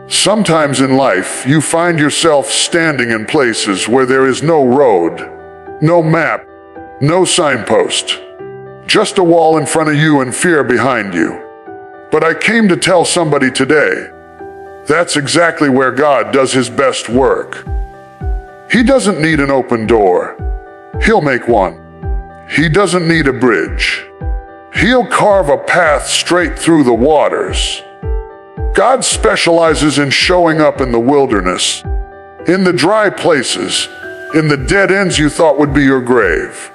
Sometimes in life, you find yourself standing in places where there is no road, no map, no signpost, just a wall in front of you and fear behind you. But I came to tell somebody today, that's exactly where God does his best work. He doesn't need an open door. He'll make one. He doesn't need a bridge. He'll carve a path straight through the waters. God specializes in showing up in the wilderness, in the dry places, in the dead ends you thought would be your grave.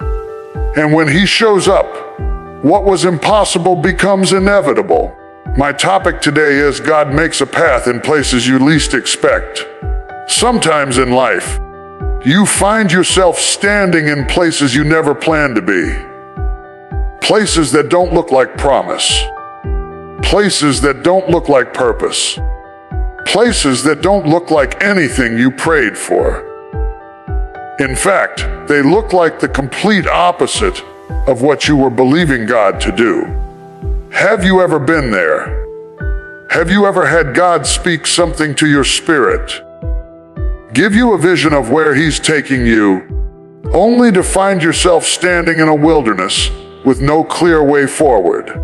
And when he shows up, what was impossible becomes inevitable. My topic today is God makes a path in places you least expect. Sometimes in life, you find yourself standing in places you never planned to be. Places that don't look like promise. Places that don't look like purpose. Places that don't look like anything you prayed for. In fact, they look like the complete opposite of what you were believing God to do. Have you ever been there? Have you ever had God speak something to your spirit? Give you a vision of where he's taking you, only to find yourself standing in a wilderness with no clear way forward.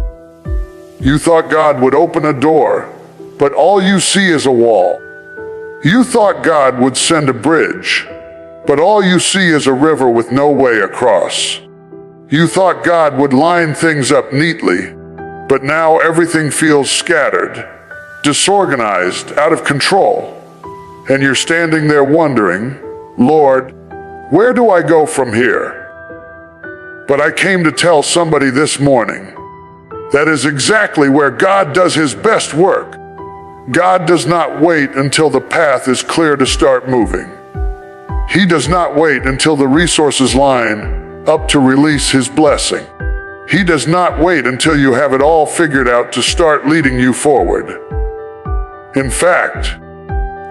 You thought God would open a door, but all you see is a wall. You thought God would send a bridge, but all you see is a river with no way across. You thought God would line things up neatly, but now everything feels scattered, disorganized, out of control. And you're standing there wondering, Lord, where do I go from here? But I came to tell somebody this morning, that is exactly where God does his best work. God does not wait until the path is clear to start moving. He does not wait until the resources line up to release his blessing. He does not wait until you have it all figured out to start leading you forward. In fact,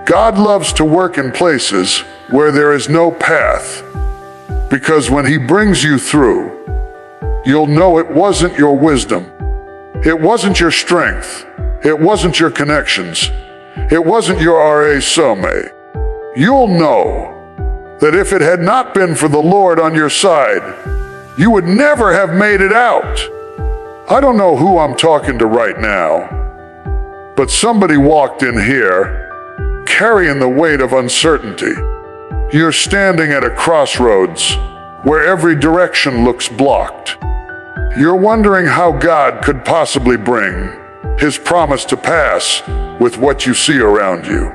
God loves to work in places where there is no path, because when he brings you through, you'll know it wasn't your wisdom. It wasn't your strength. It wasn't your connections. It wasn't your RA Some. You'll know that if it had not been for the Lord on your side, you would never have made it out. I don't know who I'm talking to right now, but somebody walked in here carrying the weight of uncertainty. You're standing at a crossroads where every direction looks blocked. You're wondering how God could possibly bring his promise to pass with what you see around you.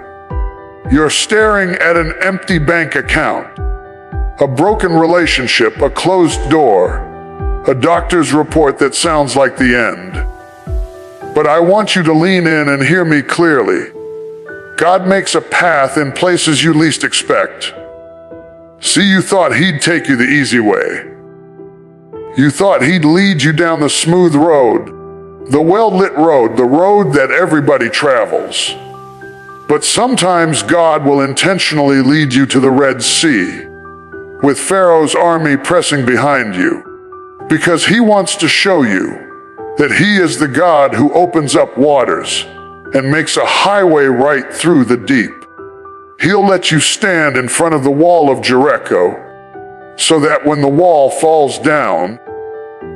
You're staring at an empty bank account, a broken relationship, a closed door, a doctor's report that sounds like the end. But I want you to lean in and hear me clearly. God makes a path in places you least expect. See, you thought he'd take you the easy way. You thought he'd lead you down the smooth road, the well-lit road, the road that everybody travels. But sometimes God will intentionally lead you to the Red Sea, with Pharaoh's army pressing behind you, because he wants to show you that he is the God who opens up waters and makes a highway right through the deep. He'll let you stand in front of the wall of Jericho, so that when the wall falls down,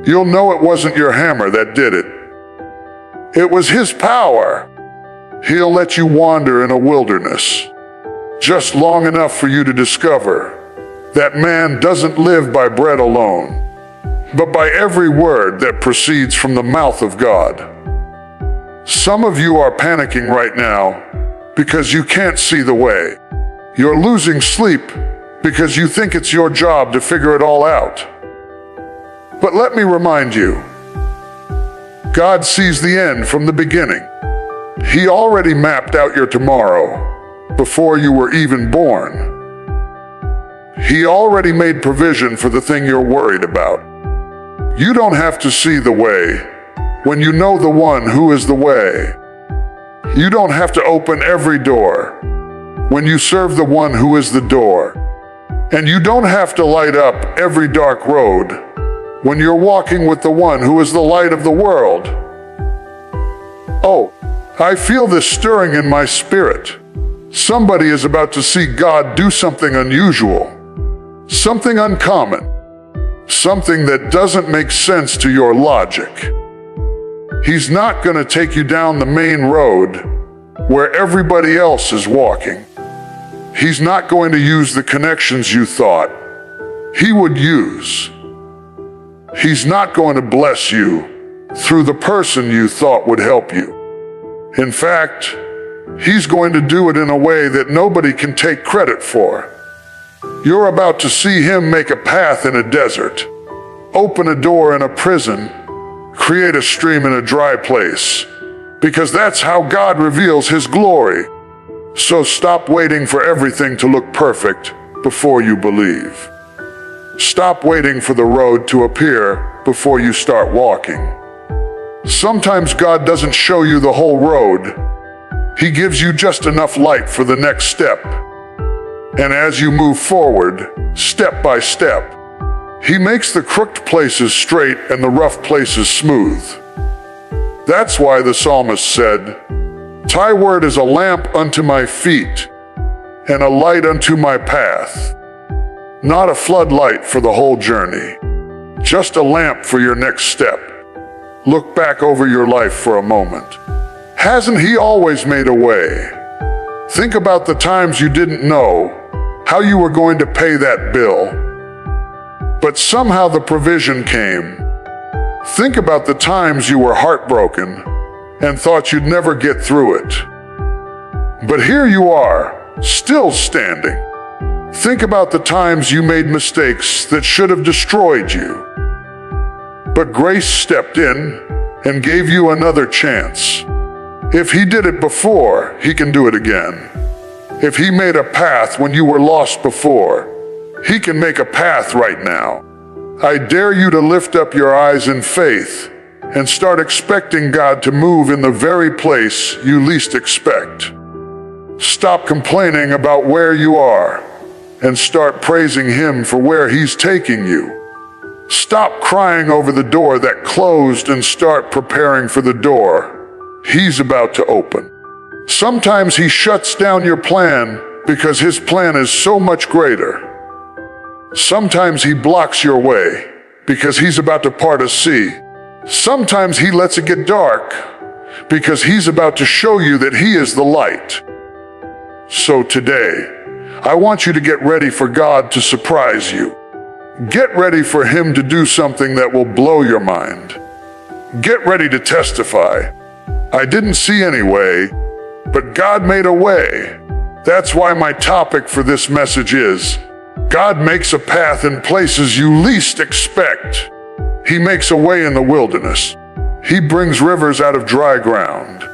you'll know it wasn't your hammer that did it. It was his power. He'll let you wander in a wilderness, just long enough for you to discover that man doesn't live by bread alone, but by every word that proceeds from the mouth of God. Some of you are panicking right now because you can't see the way. You're losing sleep because you think it's your job to figure it all out. But let me remind you, God sees the end from the beginning. He already mapped out your tomorrow before you were even born. He already made provision for the thing you're worried about. You don't have to see the way when you know the one who is the way. You don't have to open every door when you serve the one who is the door. And you don't have to light up every dark road when you're walking with the one who is the light of the world. Oh, I feel this stirring in my spirit. Somebody is about to see God do something unusual, something uncommon, something that doesn't make sense to your logic. He's not going to take you down the main road where everybody else is walking. He's not going to use the connections you thought he would use. He's not going to bless you through the person you thought would help you. In fact, he's going to do it in a way that nobody can take credit for. You're about to see him make a path in a desert, open a door in a prison, create a stream in a dry place, because that's how God reveals his glory. So stop waiting for everything to look perfect before you believe. Stop waiting for the road to appear before you start walking. Sometimes God doesn't show you the whole road. He gives you just enough light for the next step. And as you move forward, step by step, he makes the crooked places straight and the rough places smooth. That's why the psalmist said, "Thy word is a lamp unto my feet, and a light unto my path." Not a floodlight for the whole journey, just a lamp for your next step. Look back over your life for a moment. Hasn't he always made a way? Think about the times you didn't know how you were going to pay that bill, but somehow the provision came. Think about the times you were heartbroken and thought you'd never get through it. But here you are, still standing. Think about the times you made mistakes that should have destroyed you. But grace stepped in and gave you another chance. If he did it before, he can do it again. If he made a path when you were lost before, he can make a path right now. I dare you to lift up your eyes in faith and start expecting God to move in the very place you least expect. Stop complaining about where you are and start praising him for where he's taking you. Stop crying over the door that closed and start preparing for the door he's about to open. Sometimes he shuts down your plan because his plan is so much greater. Sometimes he blocks your way because he's about to part a sea. Sometimes he lets it get dark because he's about to show you that he is the light. So today, I want you to get ready for God to surprise you. Get ready for him to do something that will blow your mind. Get ready to testify. I didn't see any way, but God made a way. That's why my topic for this message is, God makes a path in places you least expect. He makes a way in the wilderness. He brings rivers out of dry ground.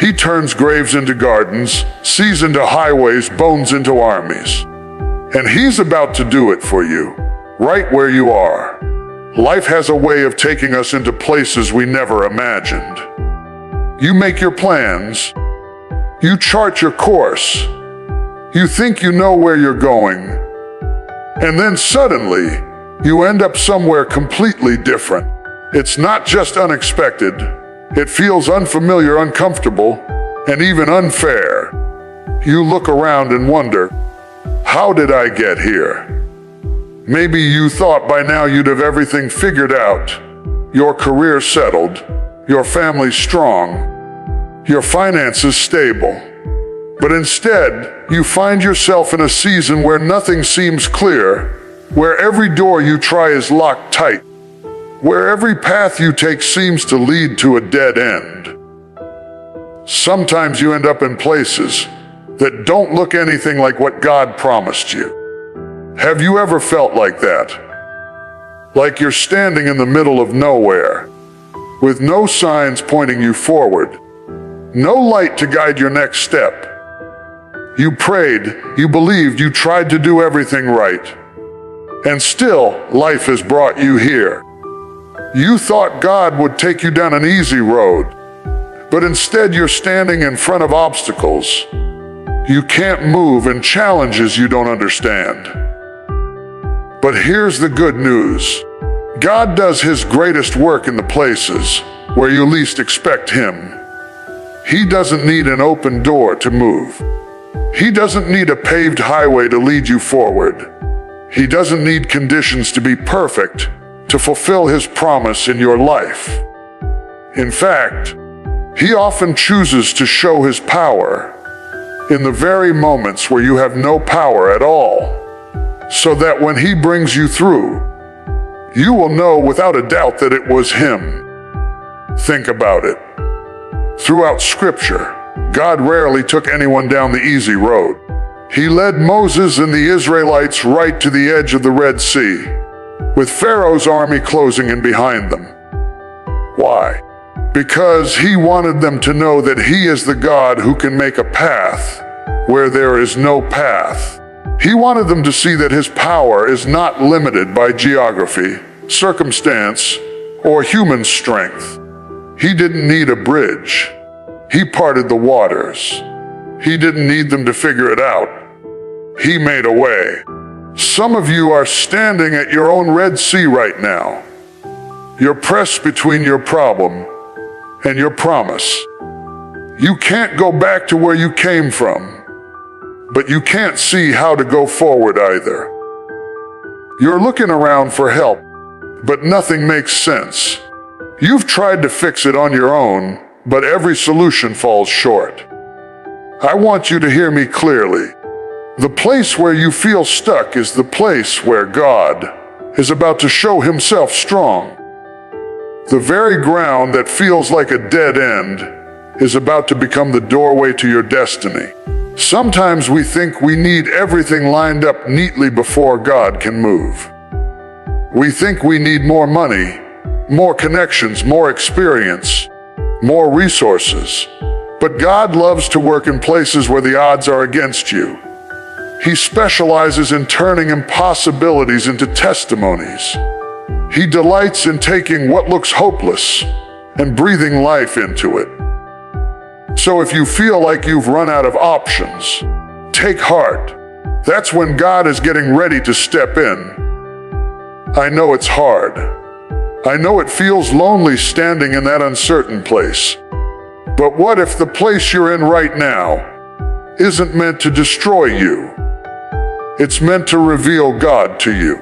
He turns graves into gardens, seas into highways, bones into armies. And he's about to do it for you, right where you are. Life has a way of taking us into places we never imagined. You make your plans. You chart your course. You think you know where you're going. And then suddenly, you end up somewhere completely different. It's not just unexpected. It feels unfamiliar, uncomfortable, and even unfair. You look around and wonder, how did I get here? Maybe you thought by now you'd have everything figured out, your career settled, your family strong, your finances stable. But instead, you find yourself in a season where nothing seems clear, where every door you try is locked tight, where every path you take seems to lead to a dead end. Sometimes you end up in places that don't look anything like what God promised you. Have you ever felt like that? Like you're standing in the middle of nowhere, with no signs pointing you forward, no light to guide your next step. You prayed, you believed, you tried to do everything right, and still life has brought you here. You thought God would take you down an easy road, but instead you're standing in front of obstacles you can't move and challenges you don't understand. But here's the good news. God does his greatest work in the places where you least expect him. He doesn't need an open door to move. He doesn't need a paved highway to lead you forward. He doesn't need conditions to be perfect to fulfill His promise in your life. In fact, He often chooses to show His power in the very moments where you have no power at all, so that when He brings you through, you will know without a doubt that it was Him. Think about it. Throughout Scripture, God rarely took anyone down the easy road. He led Moses and the Israelites right to the edge of the Red Sea, with Pharaoh's army closing in behind them. Why? Because He wanted them to know that He is the God who can make a path where there is no path. He wanted them to see that His power is not limited by geography, circumstance, or human strength. He didn't need a bridge. He parted the waters. He didn't need them to figure it out. He made a way. Some of you are standing at your own Red Sea right now. You're pressed between your problem and your promise. You can't go back to where you came from, but you can't see how to go forward either. You're looking around for help, but nothing makes sense. You've tried to fix it on your own, but every solution falls short. I want you to hear me clearly. The place where you feel stuck is the place where God is about to show Himself strong. The very ground that feels like a dead end is about to become the doorway to your destiny. Sometimes we think we need everything lined up neatly before God can move. We think we need more money, more connections, more experience, more resources. But God loves to work in places where the odds are against you. He specializes in turning impossibilities into testimonies. He delights in taking what looks hopeless and breathing life into it. So if you feel like you've run out of options, take heart. That's when God is getting ready to step in. I know it's hard. I know it feels lonely standing in that uncertain place. But what if the place you're in right now isn't meant to destroy you? It's meant to reveal God to you.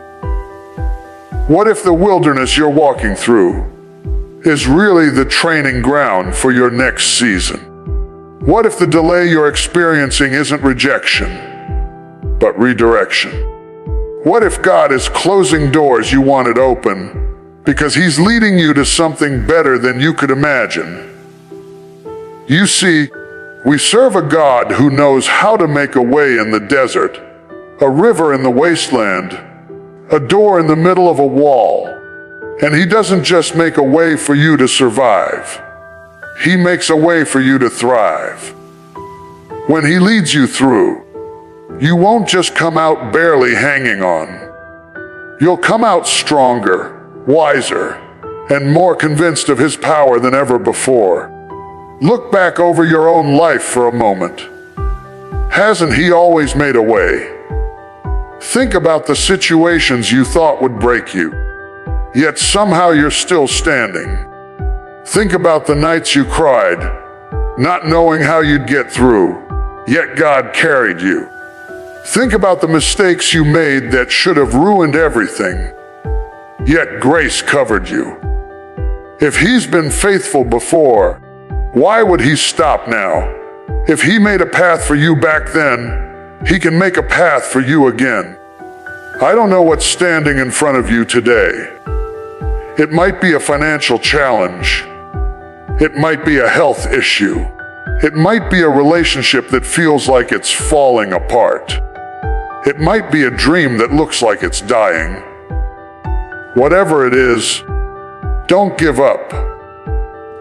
What if the wilderness you're walking through is really the training ground for your next season? What if the delay you're experiencing isn't rejection, but redirection? What if God is closing doors you wanted open because He's leading you to something better than you could imagine? You see, we serve a God who knows how to make a way in the desert, a river in the wasteland, a door in the middle of a wall. And He doesn't just make a way for you to survive. He makes a way for you to thrive. When He leads you through, you won't just come out barely hanging on. You'll come out stronger, wiser, and more convinced of His power than ever before. Look back over your own life for a moment. Hasn't He always made a way? Think about the situations you thought would break you, yet somehow you're still standing. Think about the nights you cried, not knowing how you'd get through, yet God carried you. Think about the mistakes you made that should have ruined everything, yet grace covered you. If He's been faithful before, why would He stop now? If He made a path for you back then, He can make a path for you again. I don't know what's standing in front of you today. It might be a financial challenge. It might be a health issue. It might be a relationship that feels like it's falling apart. It might be a dream that looks like it's dying. Whatever it is, don't give up.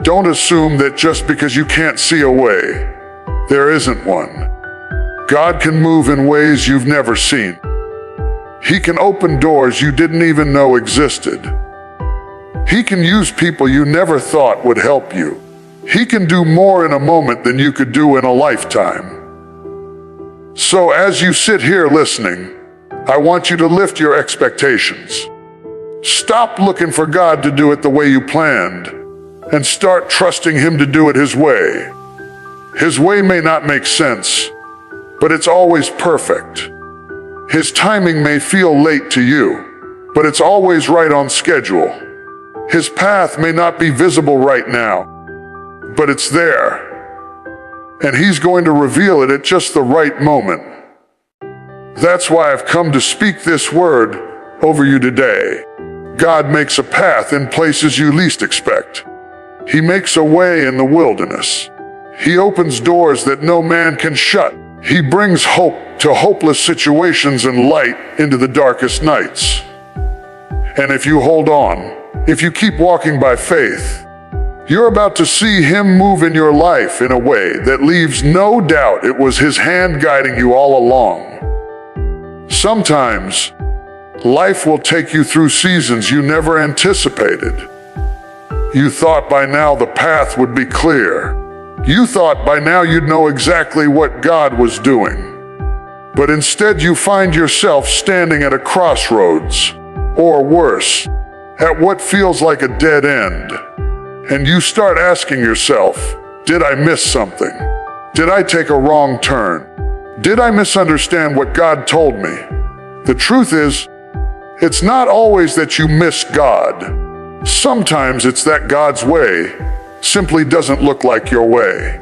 Don't assume that just because you can't see a way, there isn't one. God can move in ways you've never seen. He can open doors you didn't even know existed. He can use people you never thought would help you. He can do more in a moment than you could do in a lifetime. So as you sit here listening, I want you to lift your expectations. Stop looking for God to do it the way you planned, and start trusting Him to do it His way. His way may not make sense, but it's always perfect. His timing may feel late to you, but it's always right on schedule. His path may not be visible right now, but it's there. And He's going to reveal it at just the right moment. That's why I've come to speak this word over you today. God makes a path in places you least expect. He makes a way in the wilderness. He opens doors that no man can shut. He brings hope to hopeless situations and light into the darkest nights. And if you hold on, if you keep walking by faith, you're about to see Him move in your life in a way that leaves no doubt it was His hand guiding you all along. Sometimes, life will take you through seasons you never anticipated. You thought by now the path would be clear. You thought by now you'd know exactly what God was doing. But instead you find yourself standing at a crossroads, or worse, at what feels like a dead end. And you start asking yourself, did I miss something? Did I take a wrong turn? Did I misunderstand what God told me? The truth is, it's not always that you miss God. Sometimes it's that God's way simply doesn't look like your way.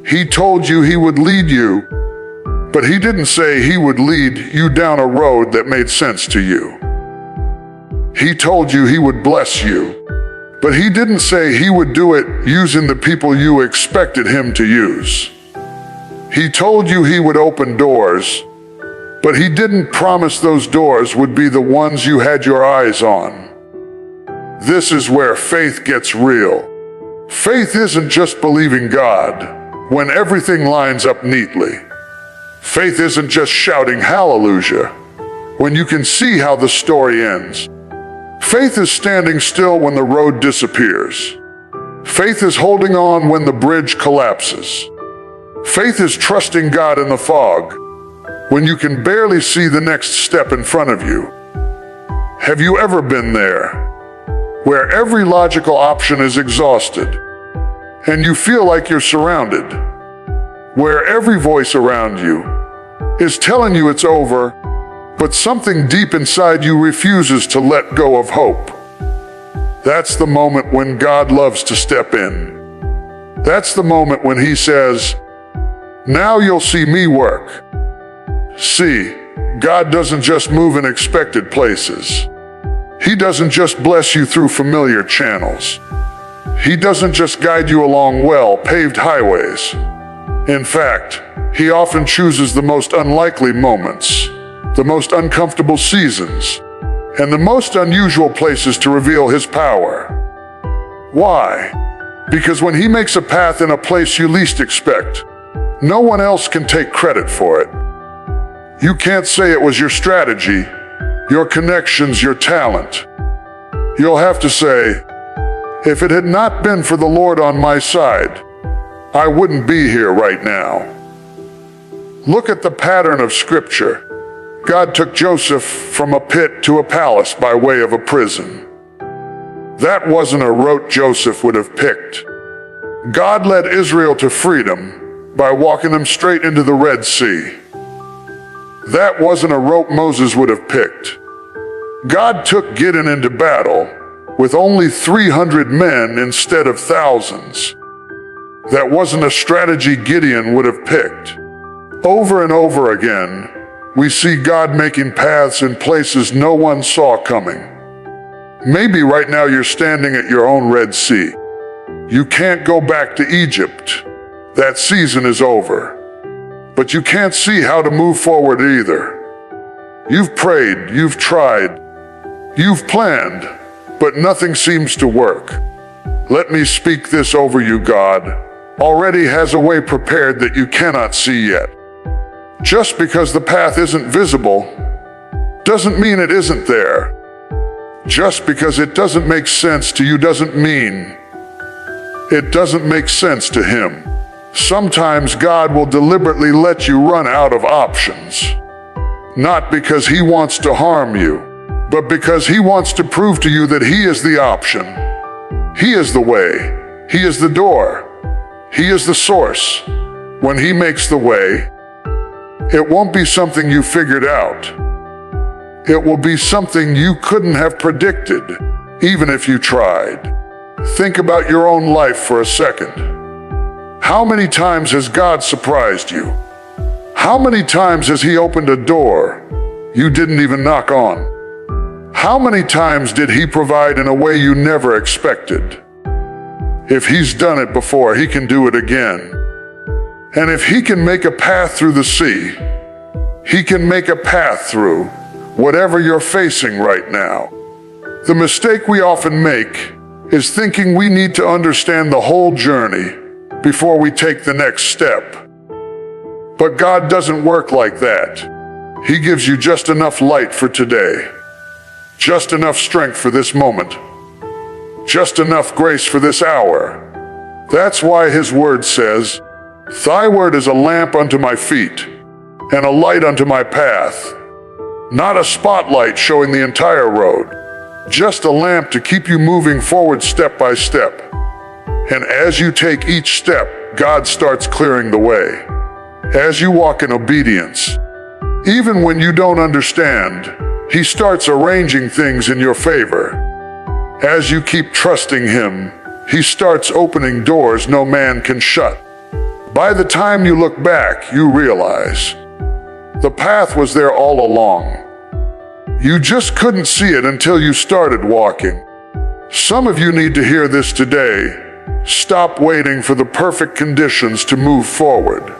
He told you He would lead you, but He didn't say He would lead you down a road that made sense to you. He told you He would bless you, but He didn't say He would do it using the people you expected Him to use. He told you He would open doors, but He didn't promise those doors would be the ones you had your eyes on. This is where faith gets real. Faith isn't just believing God when everything lines up neatly. Faith isn't just shouting hallelujah when you can see how the story ends. Faith is standing still when the road disappears. Faith is holding on when the bridge collapses. Faith is trusting God in the fog when you can barely see the next step in front of you. Have you ever been there, where every logical option is exhausted, and you feel like you're surrounded, where every voice around you is telling you it's over, but something deep inside you refuses to let go of hope? That's the moment when God loves to step in. That's the moment when He says, "Now you'll see me work." See, God doesn't just move in expected places. He doesn't just bless you through familiar channels. He doesn't just guide you along well-paved highways. In fact, He often chooses the most unlikely moments, the most uncomfortable seasons, and the most unusual places to reveal His power. Why? Because when He makes a path in a place you least expect, no one else can take credit for it. You can't say it was your strategy, your connections, your talent. You'll have to say, if it had not been for the Lord on my side, I wouldn't be here right now. Look at the pattern of Scripture. God took Joseph from a pit to a palace by way of a prison. That wasn't a route Joseph would have picked. God led Israel to freedom by walking them straight into the Red Sea. That wasn't a route Moses would have picked. God took Gideon into battle with only 300 men instead of thousands. That wasn't a strategy Gideon would have picked. Over and over again, we see God making paths in places no one saw coming. Maybe right now you're standing at your own Red Sea. You can't go back to Egypt. That season is over. But you can't see how to move forward either. You've prayed, you've tried, you've planned, but nothing seems to work. Let me speak this over you. God already has a way prepared that you cannot see yet. Just because the path isn't visible doesn't mean it isn't there. Just because it doesn't make sense to you doesn't mean it doesn't make sense to Him. Sometimes God will deliberately let you run out of options. Not because He wants to harm you, but because He wants to prove to you that He is the option. He is the way. He is the door. He is the source. When He makes the way, it won't be something you figured out. It will be something you couldn't have predicted, even if you tried. Think about your own life for a second. How many times has God surprised you? How many times has He opened a door you didn't even knock on? How many times did He provide in a way you never expected? If He's done it before, He can do it again. And if He can make a path through the sea, He can make a path through whatever you're facing right now. The mistake we often make is thinking we need to understand the whole journey before we take the next step. But God doesn't work like that. He gives you just enough light for today, just enough strength for this moment, just enough grace for this hour. That's why His word says, "Thy word is a lamp unto my feet and a light unto my path." Not a spotlight showing the entire road, just a lamp to keep you moving forward step by step. And as you take each step, God starts clearing the way. As you walk in obedience, even when you don't understand, He starts arranging things in your favor. As you keep trusting Him, He starts opening doors no man can shut. By the time you look back, you realize the path was there all along. You just couldn't see it until you started walking. Some of you need to hear this today. Stop waiting for the perfect conditions to move forward.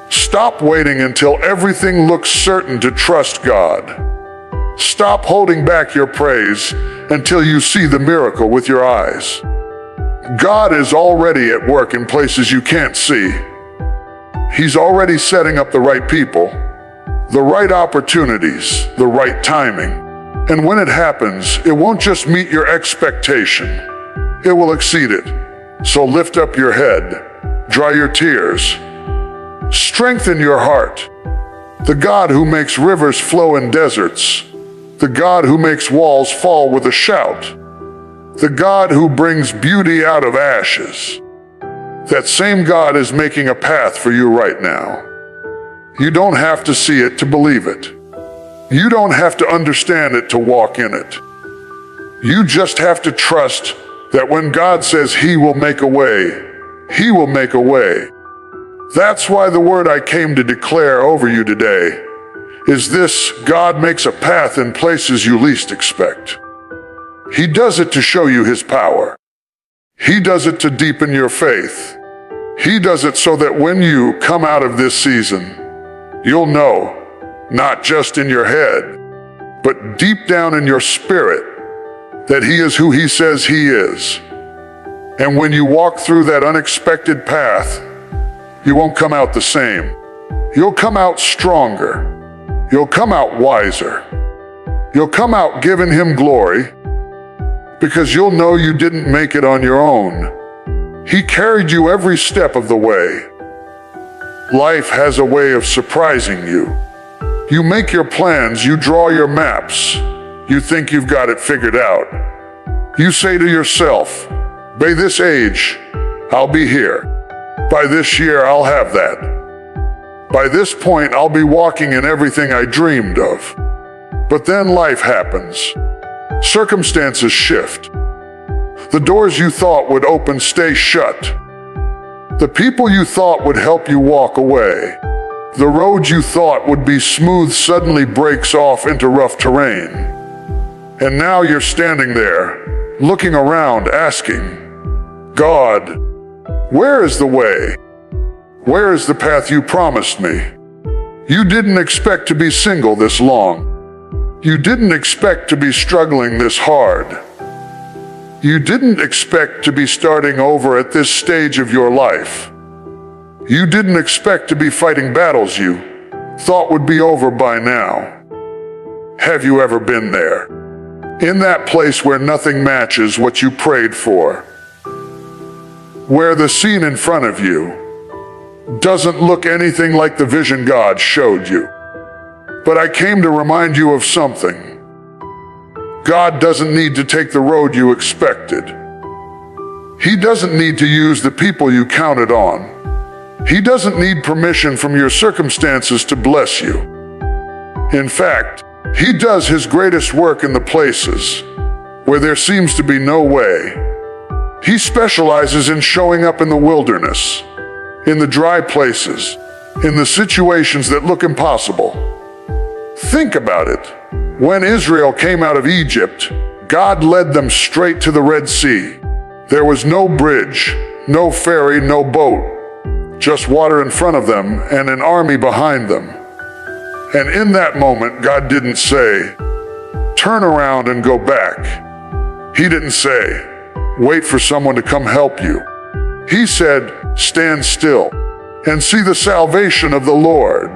Stop waiting until everything looks certain to trust God. Stop holding back your praise until you see the miracle with your eyes. God is already at work in places you can't see. He's already setting up the right people, the right opportunities, the right timing. And when it happens, it won't just meet your expectation. It will exceed it. So lift up your head, dry your tears, strengthen your heart. The God who makes rivers flow in deserts, the God who makes walls fall with a shout, the God who brings beauty out of ashes. That same God is making a path for you right now. You don't have to see it to believe it. You don't have to understand it to walk in it. You just have to trust that when God says He will make a way, He will make a way. That's why the word I came to declare over you today is this: God makes a path in places you least expect. He does it to show you His power. He does it to deepen your faith. He does it so that when you come out of this season, you'll know, not just in your head, but deep down in your spirit, that He is who He says He is. And when you walk through that unexpected path, you won't come out the same. You'll come out stronger. You'll come out wiser. You'll come out giving Him glory, because you'll know you didn't make it on your own. He carried you every step of the way. Life has a way of surprising you. You make your plans, you draw your maps, you think you've got it figured out. You say to yourself, by this age, I'll be here. By this year, I'll have that. By this point, I'll be walking in everything I dreamed of. But then life happens. Circumstances shift. The doors you thought would open stay shut. The people you thought would help you walk away. The road you thought would be smooth suddenly breaks off into rough terrain. And now you're standing there, looking around, asking, God, where is the way? Where is the path you promised me? You didn't expect to be single this long. You didn't expect to be struggling this hard. You didn't expect to be starting over at this stage of your life. You didn't expect to be fighting battles you thought would be over by now. Have you ever been there? In that place where nothing matches what you prayed for? Where the scene in front of you doesn't look anything like the vision God showed you? But I came to remind you of something. God doesn't need to take the road you expected. He doesn't need to use the people you counted on. He doesn't need permission from your circumstances to bless you. In fact, He does His greatest work in the places where there seems to be no way. He specializes in showing up in the wilderness, in the dry places, in the situations that look impossible. Think about it. When Israel came out of Egypt, God led them straight to the Red Sea. There was no bridge, no ferry, no boat, just water in front of them and an army behind them. And in that moment, God didn't say, "Turn around and go back." He didn't say, "Wait for someone to come help you." He said, "Stand still and see the salvation of the Lord."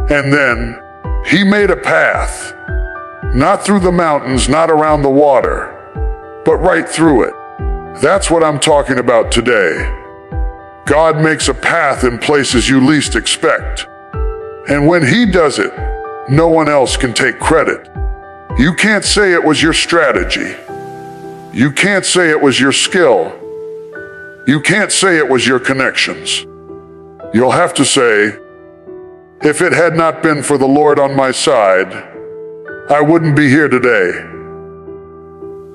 And then He made a path, not through the mountains, not around the water, but right through it. That's what I'm talking about today. God makes a path in places you least expect. And when He does it, no one else can take credit. You can't say it was your strategy. You can't say it was your skill. You can't say it was your connections. You'll have to say, "If it had not been for the Lord on my side, I wouldn't be here today."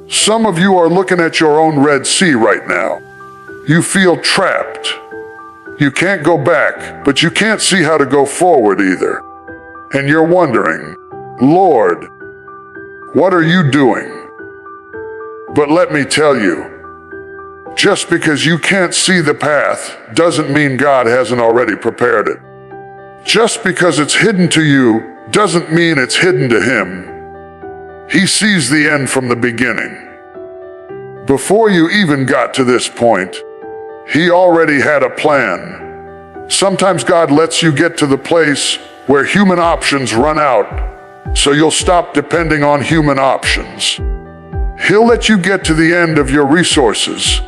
Some of you are looking at your own Red Sea right now. You feel trapped. You can't go back, but you can't see how to go forward either. And you're wondering, "Lord, what are you doing?" But let me tell you, just because you can't see the path doesn't mean God hasn't already prepared it. Just because it's hidden to you doesn't mean it's hidden to Him. He sees the end from the beginning. Before you even got to this point, He already had a plan. Sometimes God lets you get to the place where human options run out, so you'll stop depending on human options. He'll let you get to the end of your resources,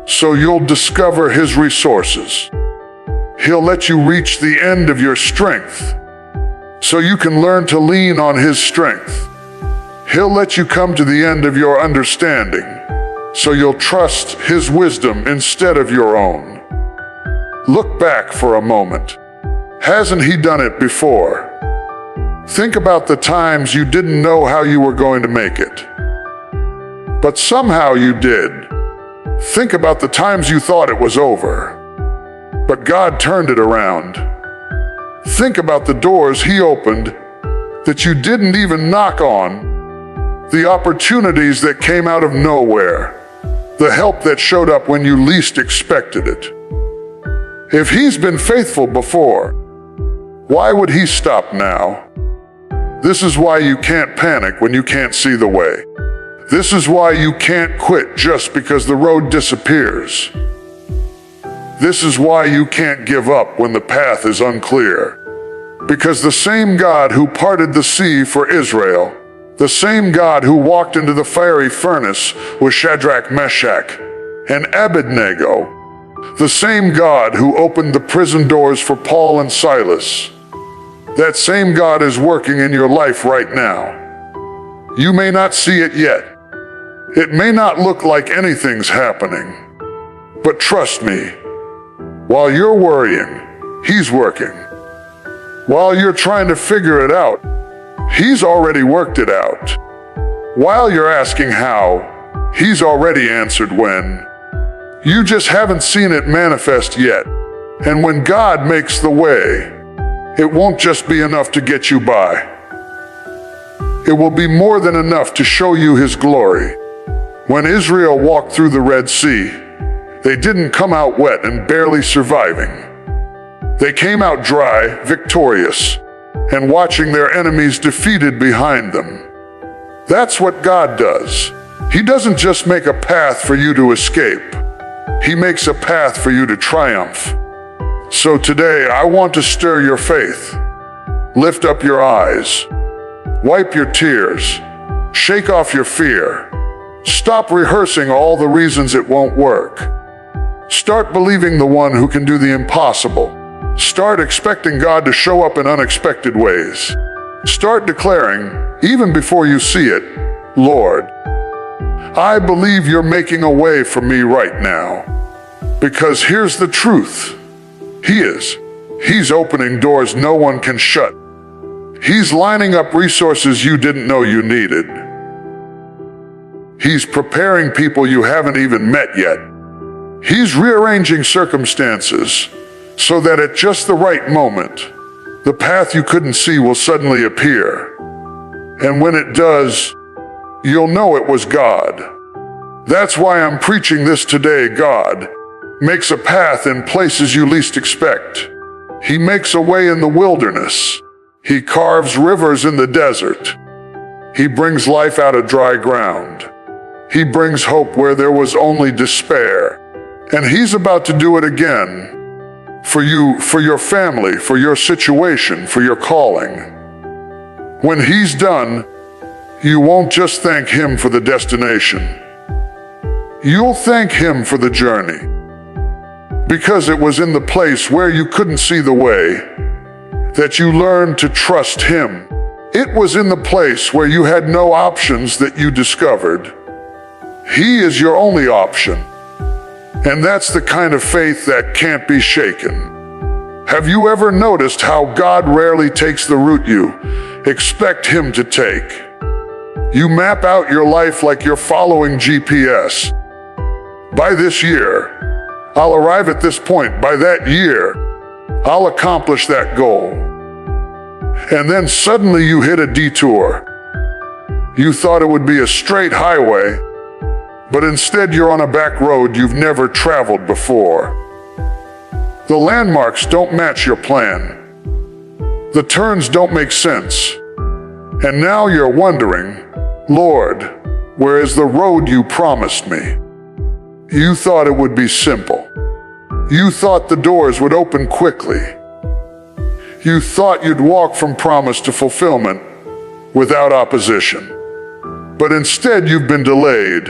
so you'll discover His resources. He'll let you reach the end of your strength, so you can learn to lean on His strength. He'll let you come to the end of your understanding, so you'll trust His wisdom instead of your own. Look back for a moment. Hasn't He done it before? Think about the times you didn't know how you were going to make it, but somehow you did. Think about the times you thought it was over, but God turned it around. Think about the doors He opened that you didn't even knock on, the opportunities that came out of nowhere, the help that showed up when you least expected it. If He's been faithful before, why would He stop now? This is why you can't panic when you can't see the way. This is why you can't quit just because the road disappears. This is why you can't give up when the path is unclear. Because the same God who parted the sea for Israel, the same God who walked into the fiery furnace with Shadrach, Meshach, and Abednego, the same God who opened the prison doors for Paul and Silas, that same God is working in your life right now. You may not see it yet. It may not look like anything's happening. But trust me, while you're worrying, He's working. While you're trying to figure it out, He's already worked it out. While you're asking how, He's already answered when. You just haven't seen it manifest yet. And when God makes the way, it won't just be enough to get you by. It will be more than enough to show you His glory. When Israel walked through the Red Sea, they didn't come out wet and barely surviving. They came out dry, victorious, and watching their enemies defeated behind them. That's what God does. He doesn't just make a path for you to escape. He makes a path for you to triumph. So today, I want to stir your faith. Lift up your eyes. Wipe your tears. Shake off your fear. Stop rehearsing all the reasons it won't work. Start believing the one who can do the impossible. Start expecting God to show up in unexpected ways. Start declaring, even before you see it, "Lord, I believe you're making a way for me right now. Because here's the truth. He's opening doors no one can shut. He's lining up resources you didn't know you needed. He's preparing people you haven't even met yet. He's rearranging circumstances so that at just the right moment, the path you couldn't see will suddenly appear. And when it does, you'll know it was God. That's why I'm preaching this today. God makes a path in places you least expect. He makes a way in the wilderness. He carves rivers in the desert. He brings life out of dry ground. He brings hope where there was only despair. And He's about to do it again. For you, for your family, for your situation, for your calling. When He's done, you won't just thank Him for the destination. You'll thank Him for the journey. Because it was in the place where you couldn't see the way that you learned to trust Him. It was in the place where you had no options that you discovered He is your only option. And that's the kind of faith that can't be shaken. Have you ever noticed how God rarely takes the route you expect Him to take? You map out your life like you're following GPS. By this year, I'll arrive at this point. By that year, I'll accomplish that goal. And then suddenly you hit a detour. You thought it would be a straight highway, but instead you're on a back road you've never traveled before. The landmarks don't match your plan. The turns don't make sense. And now you're wondering, Lord, where is the road you promised me? You thought it would be simple. You thought the doors would open quickly. You thought you'd walk from promise to fulfillment without opposition. But instead you've been delayed.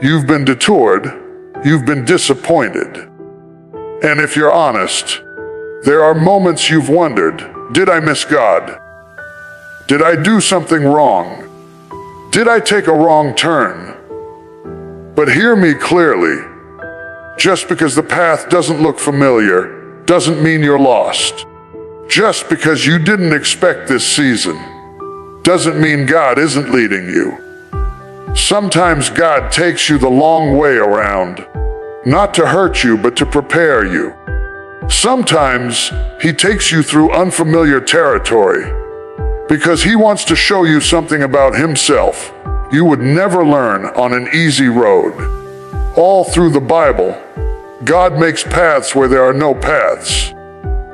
You've been detoured. You've been disappointed. And if you're honest, there are moments you've wondered, did I miss God? Did I do something wrong? Did I take a wrong turn? But hear me clearly. Just because the path doesn't look familiar doesn't mean you're lost. Just because you didn't expect this season doesn't mean God isn't leading you. Sometimes God takes you the long way around, not to hurt you, but to prepare you. Sometimes He takes you through unfamiliar territory because He wants to show you something about Himself you would never learn on an easy road. All through the Bible, God makes paths where there are no paths.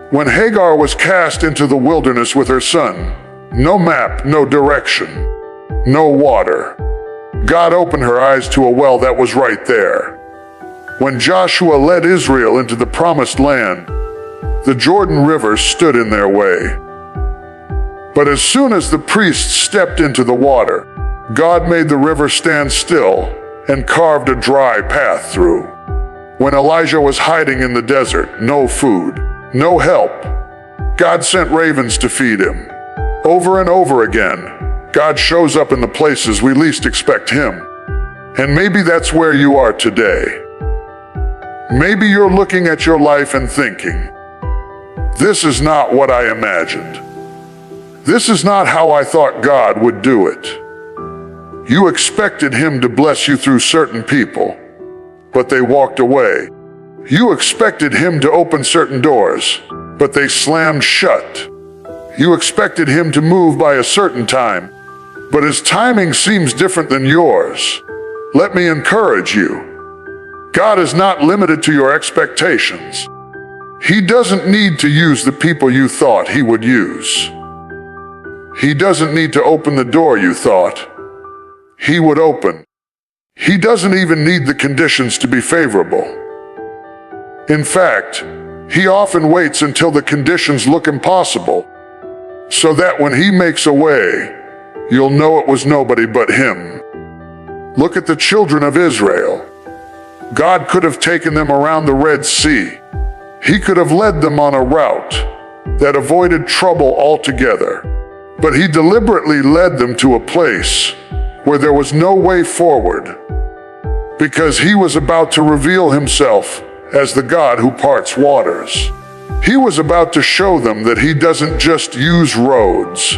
When Hagar was cast into the wilderness with her son, no map, no direction, no water. God opened her eyes to a well that was right there. When Joshua led Israel into the promised land, the Jordan River stood in their way. But as soon as the priests stepped into the water, God made the river stand still and carved a dry path through. When Elijah was hiding in the desert, no food, no help, God sent ravens to feed him. Over and over again, God shows up in the places we least expect Him. And maybe that's where you are today. Maybe you're looking at your life and thinking, this is not what I imagined. This is not how I thought God would do it. You expected Him to bless you through certain people, but they walked away. You expected Him to open certain doors, but they slammed shut. You expected Him to move by a certain time, but His timing seems different than yours. Let me encourage you. God is not limited to your expectations. He doesn't need to use the people you thought He would use. He doesn't need to open the door you thought He would open. He doesn't even need the conditions to be favorable. In fact, He often waits until the conditions look impossible, so that when He makes a way, you'll know it was nobody but Him. Look at the children of Israel. God could have taken them around the Red Sea. He could have led them on a route that avoided trouble altogether. But He deliberately led them to a place where there was no way forward, because he was about to reveal himself as the God who parts waters. He was about to show them that he doesn't just use roads,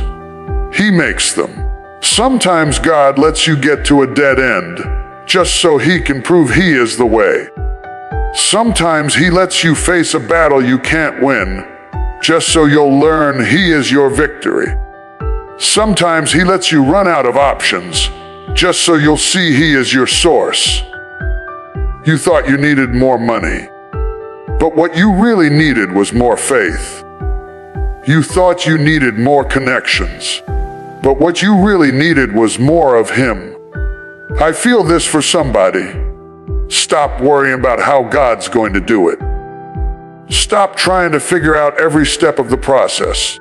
he makes them. Sometimes God lets you get to a dead end just so he can prove he is the way. Sometimes he lets you face a battle you can't win just so you'll learn he is your victory. Sometimes he lets you run out of options just so you'll see he is your source. You thought you needed more money, but what you really needed was more faith. You thought you needed more connections, but what you really needed was more of him. I feel this for somebody. Stop worrying about how God's going to do it. Stop trying to figure out every step of the process.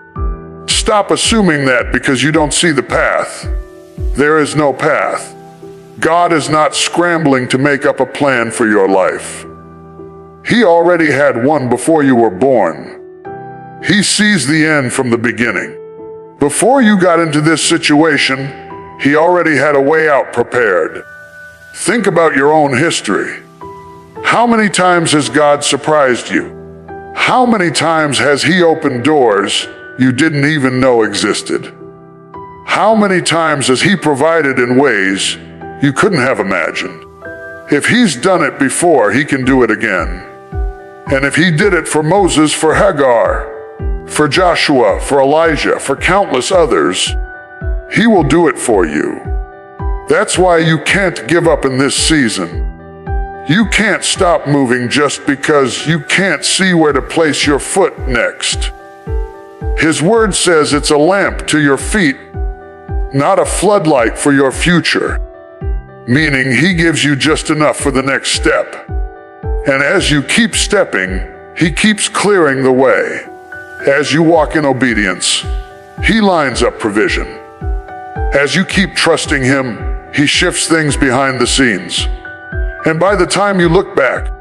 Stop assuming that because you don't see the path, there is no path. God is not scrambling to make up a plan for your life. He already had one before you were born. He sees the end from the beginning. Before you got into this situation, he already had a way out prepared. Think about your own history. How many times has God surprised you? How many times has he opened doors you didn't even know existed? How many times has he provided in ways you couldn't have imagined? If he's done it before, he can do it again. And if he did it for Moses, for Hagar, for Joshua, for Elijah, for countless others, he will do it for you. That's why you can't give up in this season. You can't stop moving just because you can't see where to place your foot next. His word says it's a lamp to your feet, not a floodlight for your future, meaning he gives you just enough for the next step. And as you keep stepping, he keeps clearing the way. As you walk in obedience, he lines up provision. As you keep trusting him, he shifts things behind the scenes. And by the time you look back,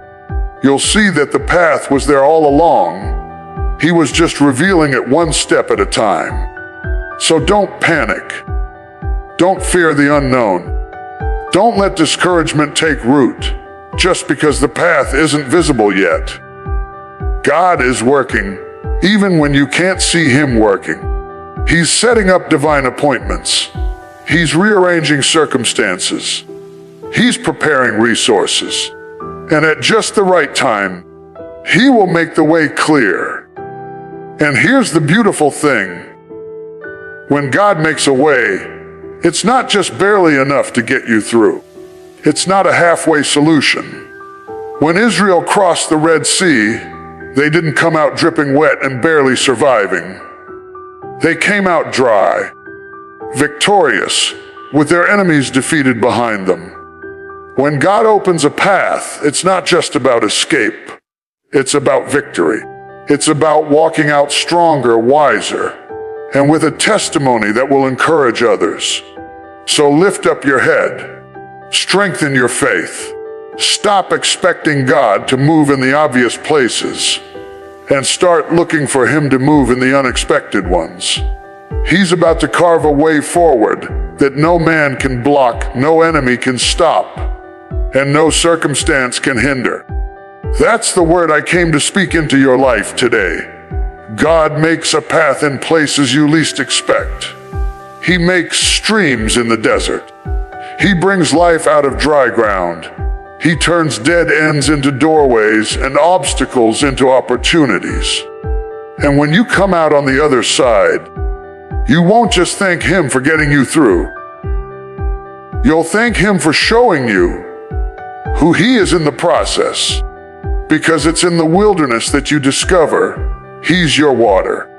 you'll see that the path was there all along. He was just revealing it one step at a time. So don't panic. Don't fear the unknown. Don't let discouragement take root just because the path isn't visible yet. God is working, even when you can't see him working. He's setting up divine appointments. He's rearranging circumstances. He's preparing resources. And at just the right time, he will make the way clear. And here's the beautiful thing. When God makes a way, it's not just barely enough to get you through. It's not a halfway solution. When Israel crossed the Red Sea, they didn't come out dripping wet and barely surviving. They came out dry, victorious, with their enemies defeated behind them. When God opens a path, it's not just about escape. It's about victory. It's about walking out stronger, wiser, and with a testimony that will encourage others. So lift up your head. Strengthen your faith. Stop expecting God to move in the obvious places and start looking for him to move in the unexpected ones. He's about to carve a way forward that no man can block, no enemy can stop, and no circumstance can hinder. That's the word I came to speak into your life today. God makes a path in places you least expect. He makes streams in the desert. He brings life out of dry ground. He turns dead ends into doorways and obstacles into opportunities. And when you come out on the other side, you won't just thank him for getting you through. You'll thank him for showing you who he is in the process, because it's in the wilderness that you discover he's your water.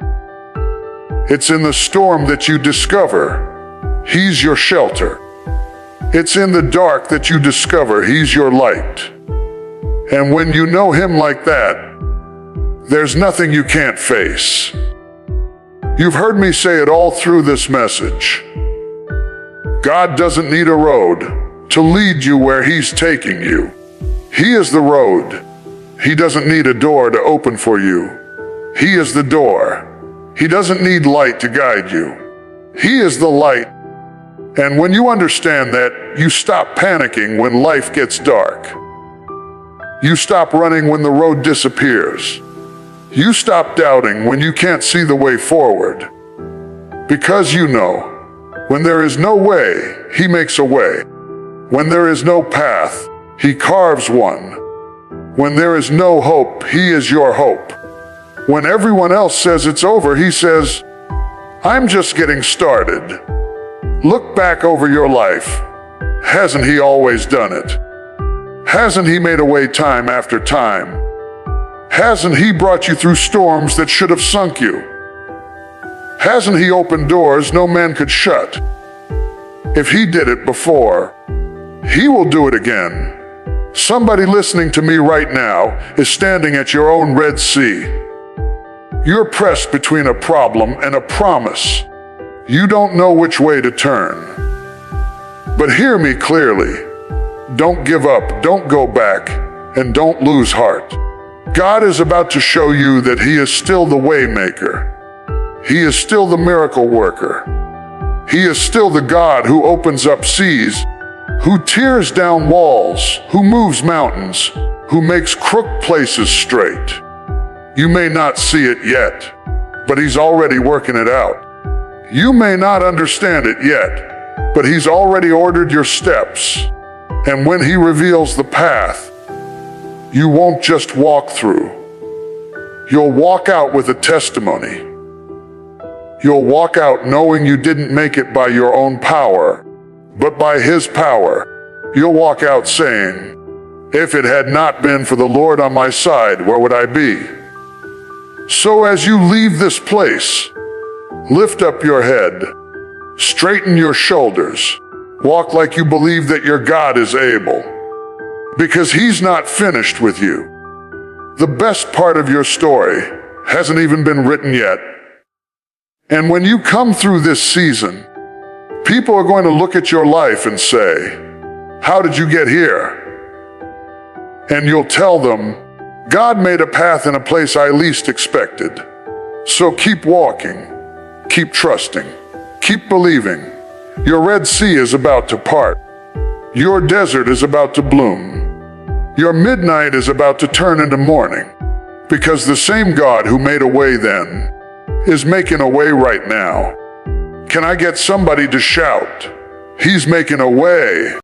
It's in the storm that you discover he's your shelter. It's in the dark that you discover he's your light. And when you know him like that, there's nothing you can't face. You've heard me say it all through this message. God doesn't need a road to lead you where he's taking you. He is the road. He doesn't need a door to open for you. He is the door. He doesn't need light to guide you. He is the light. And when you understand that, you stop panicking when life gets dark. You stop running when the road disappears. You stop doubting when you can't see the way forward. Because you know, when there is no way, He makes a way. When there is no path, He carves one. When there is no hope, He is your hope. When everyone else says it's over, He says, I'm just getting started. Look back over your life. Hasn't He always done it? Hasn't He made a way time after time? Hasn't He brought you through storms that should have sunk you? Hasn't He opened doors no man could shut? If He did it before, He will do it again. Somebody listening to me right now is standing at your own Red Sea. You're pressed between a problem and a promise. You don't know which way to turn. But hear me clearly. Don't give up, don't go back, and don't lose heart. God is about to show you that He is still the way maker. He is still the miracle worker. He is still the God who opens up seas, who tears down walls, who moves mountains, who makes crooked places straight. You may not see it yet, but He's already working it out. You may not understand it yet, but He's already ordered your steps. And when He reveals the path, you won't just walk through. You'll walk out with a testimony. You'll walk out knowing you didn't make it by your own power, but by His power. You'll walk out saying, if it had not been for the Lord on my side, where would I be? So as you leave this place, lift up your head, straighten your shoulders, walk like you believe that your God is able, because He's not finished with you. The best part of your story hasn't even been written yet. And when you come through this season, people are going to look at your life and say, how did you get here? And you'll tell them, God made a path in a place I least expected. So keep walking, keep trusting, keep believing. Your Red Sea is about to part. Your desert is about to bloom. Your midnight is about to turn into morning. Because the same God who made a way then is making a way right now. Can I get somebody to shout, He's making a way?